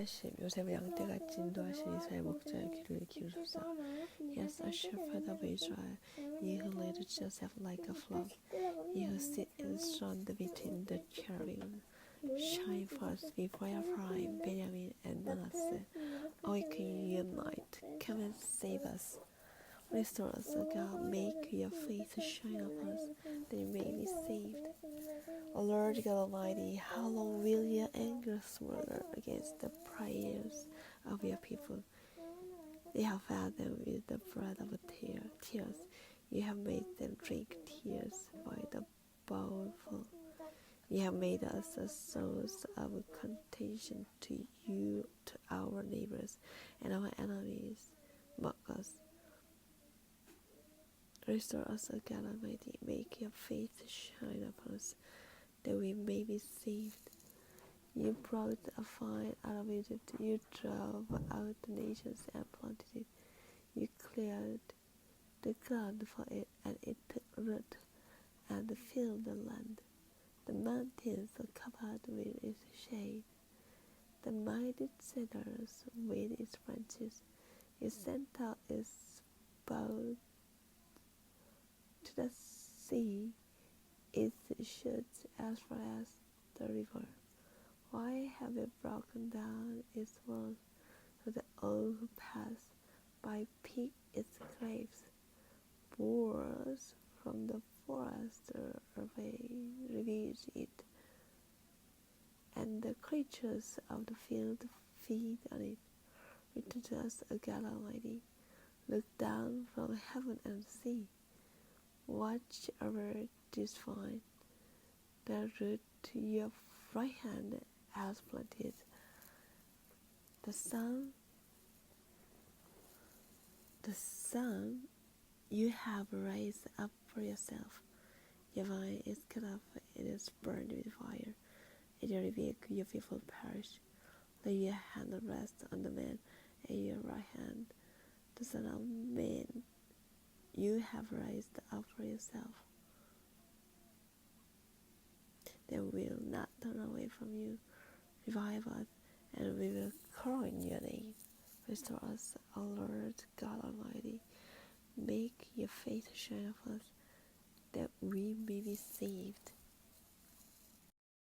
하심 요셉을 양떼같이 인도하신 이스라엘 목자의 귀를 기울이소서. Yes, a shepherd of Israel, ye who lead Joseph like a flock, ye who sit enthroned between the cherubim, shine forth before Ephraim, Benjamin, and Manasseh. Awaken, unite, come and save us. Restore us, O God, make your face shine upon us, that we may be saved. O Lord God Almighty, how long will your anger smolder against the prayers of your people? They have fed them with the bread of tears. You have made them drink tears by the bowlful. You have made us a source of contention to you, to our neighbors, and our enemies mock us. Restore us, O God Almighty, make your face shine upon us, that we may be saved. You brought a vine out of Egypt, you drove out the nations and planted it. You cleared the ground for it, and it took root and filled the land. The mountains are covered with its shade. The mighty cedars with its branches. It sent out its bough to the sea, its shoots as far as the river. Why have you broken down its walls, so that all who pass by pick its grapes? Boars from the forest ravage it, and the creatures of the field feed on it. Return to us, O God Almighty. Look down from heaven and see. Watch over this vine, the root your right hand has planted. The sun you have raised up for yourself. Your vine is cut off, it is burned with fire. In your rebuke your people perish. Lay your hand rest on the man and your right hand, the Son of Man you have raised up for yourself. They will not turn away from you. Revive us, and we will call in your name. Restore us, O Lord God Almighty. Make your face shine upon us, that we may be saved.